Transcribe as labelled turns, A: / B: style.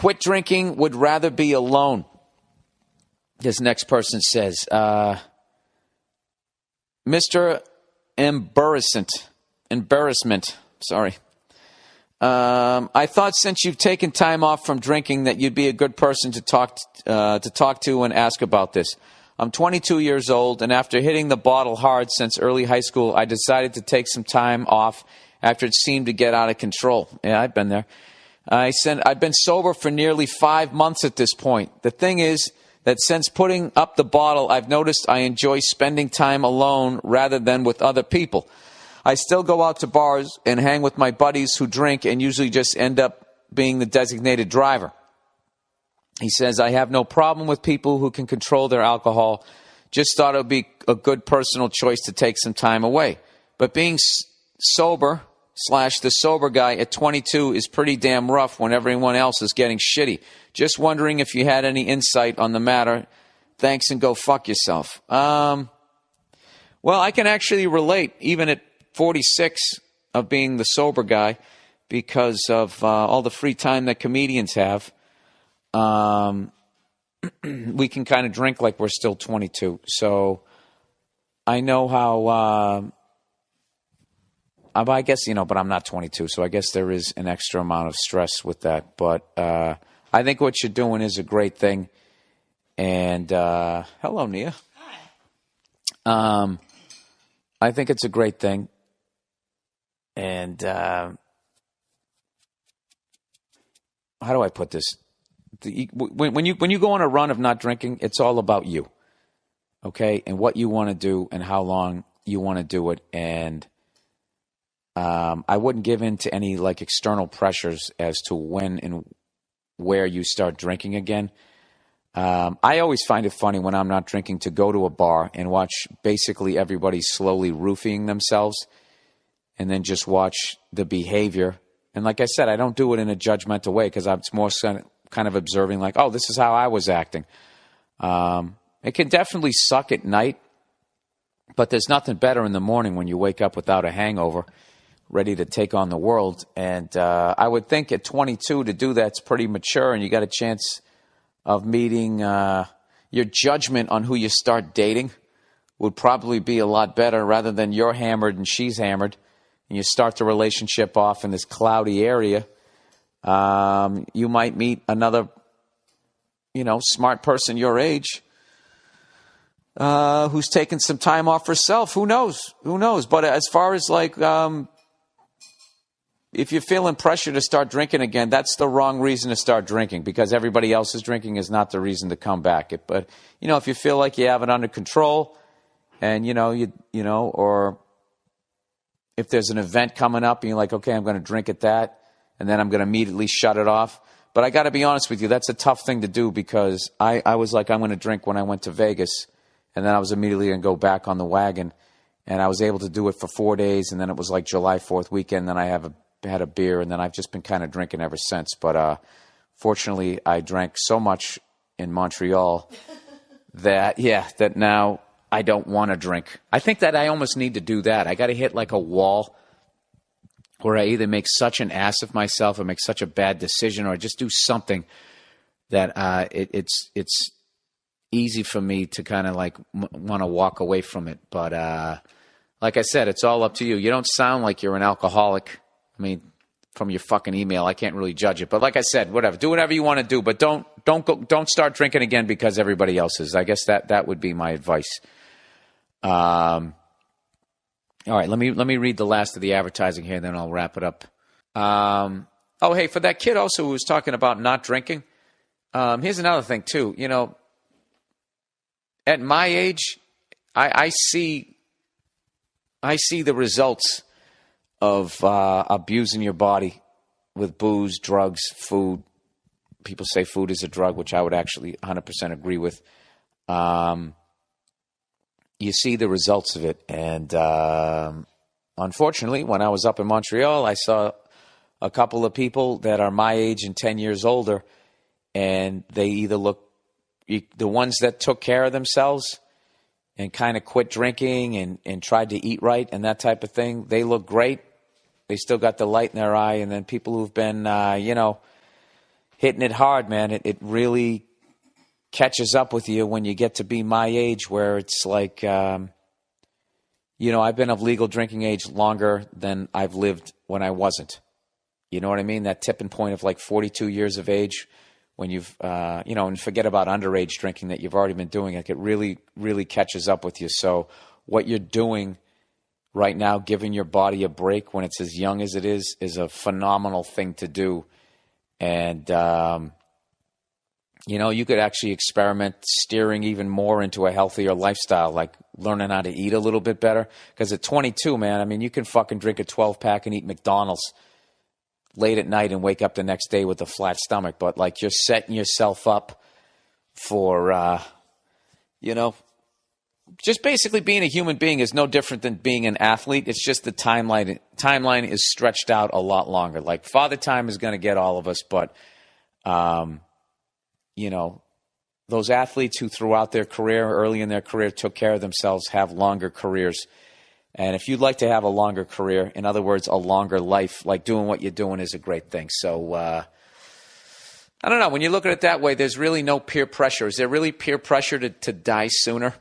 A: quit drinking, would rather be alone. This next person says, Mr. Embarrassment. Sorry. I thought since you've taken time off from drinking that you'd be a good person to talk to and ask about this. I'm 22 years old, and after hitting the bottle hard since early high school, I decided to take some time off after it seemed to get out of control. Yeah, I've been there. I've been sober for nearly 5 months at this point. The thing is that since putting up the bottle, I've noticed I enjoy spending time alone rather than with other people. I still go out to bars and hang with my buddies who drink and usually just end up being the designated driver. He says, I have no problem with people who can control their alcohol. Just thought it would be a good personal choice to take some time away. But being sober / the sober guy at 22 is pretty damn rough when everyone else is getting shitty. Just wondering if you had any insight on the matter. Thanks and go fuck yourself. Well, I can actually relate, even at 46, of being the sober guy because of all the free time that comedians have. We can kind of drink like we're still 22. So I know how, I guess, but I'm not 22. So I guess there is an extra amount of stress with that. But I think what you're doing is a great thing. And hello, Nia.
B: Hi.
A: I think it's a great thing. And how do I put this? When you go on a run of not drinking, it's all about you, okay, and what you want to do and how long you want to do it. And I wouldn't give in to any external pressures as to when and where you start drinking again. I always find it funny when I'm not drinking to go to a bar and watch basically everybody slowly roofing themselves and then just watch the behavior. And like I said, I don't do it in a judgmental way because it's more kind of observing this is how I was acting. It can definitely suck at night, but there's nothing better in the morning when you wake up without a hangover, ready to take on the world. And I would think at 22 to do that's pretty mature, and you got a chance of meeting your judgment on who you start dating would probably be a lot better rather than you're hammered and she's hammered, and you start the relationship off in this cloudy area. You might meet another, smart person your age who's taking some time off herself. Who knows? But as far as if you're feeling pressure to start drinking again, that's the wrong reason to start drinking because everybody else is drinking is not the reason to come back. But, if you feel like you have it under control and, or if there's an event coming up and you're like, okay, I'm going to drink at that. And then I'm going to immediately shut it off. But I got to be honest with you, that's a tough thing to do because I was like, I'm going to drink when I went to Vegas. And then I was immediately going to go back on the wagon. And I was able to do it for 4 days. And then it was like July 4th weekend. Then I had a beer. And then I've just been kind of drinking ever since. But fortunately, I drank so much in Montreal that now I don't want to drink. I think that I almost need to do that. I got to hit a wall where I either make such an ass of myself or make such a bad decision or just do something that it's easy for me to kind of want to walk away from it. But like I said, it's all up to you. You don't sound like you're an alcoholic. I mean, from your fucking email, I can't really judge it. But like I said, whatever. Do whatever you want to do, but don't start drinking again because everybody else is. I guess that would be my advice. All right, let me read the last of the advertising here, and then I'll wrap it up. Hey, for that kid also who was talking about not drinking, here's another thing, too. At my age, I see the results of abusing your body with booze, drugs, food. People say food is a drug, which I would actually 100% agree with. You see the results of it. And unfortunately, when I was up in Montreal, I saw a couple of people that are my age and 10 years older, and they either the ones that took care of themselves and kind of quit drinking and tried to eat right and that type of thing, they look great. They still got the light in their eye. And then people who've been, hitting it hard, man. It really catches up with you when you get to be my age, where it's like, I've been of legal drinking age longer than I've lived when I wasn't. You know what I mean? That tipping point of like 42 years of age, when you've, and forget about underage drinking that you've already been doing. Like, it really, really catches up with you. So what you're doing right now, giving your body a break when it's as young as it is a phenomenal thing to do. And, you could actually experiment steering even more into a healthier lifestyle, like learning how to eat a little bit better. Because at 22, man, I mean, you can fucking drink a 12-pack and eat McDonald's late at night and wake up the next day with a flat stomach. But, like, you're setting yourself up for, just basically being a human being is no different than being an athlete. It's just the timeline is stretched out a lot longer. Like, Father Time is going to get all of us, but, those athletes who throughout their career, early in their career, took care of themselves have longer careers. And if you'd like to have a longer career, in other words, a longer life, like doing what you're doing is a great thing. So, I don't know. When you look at it that way, there's really no peer pressure. Is there really peer pressure to die sooner?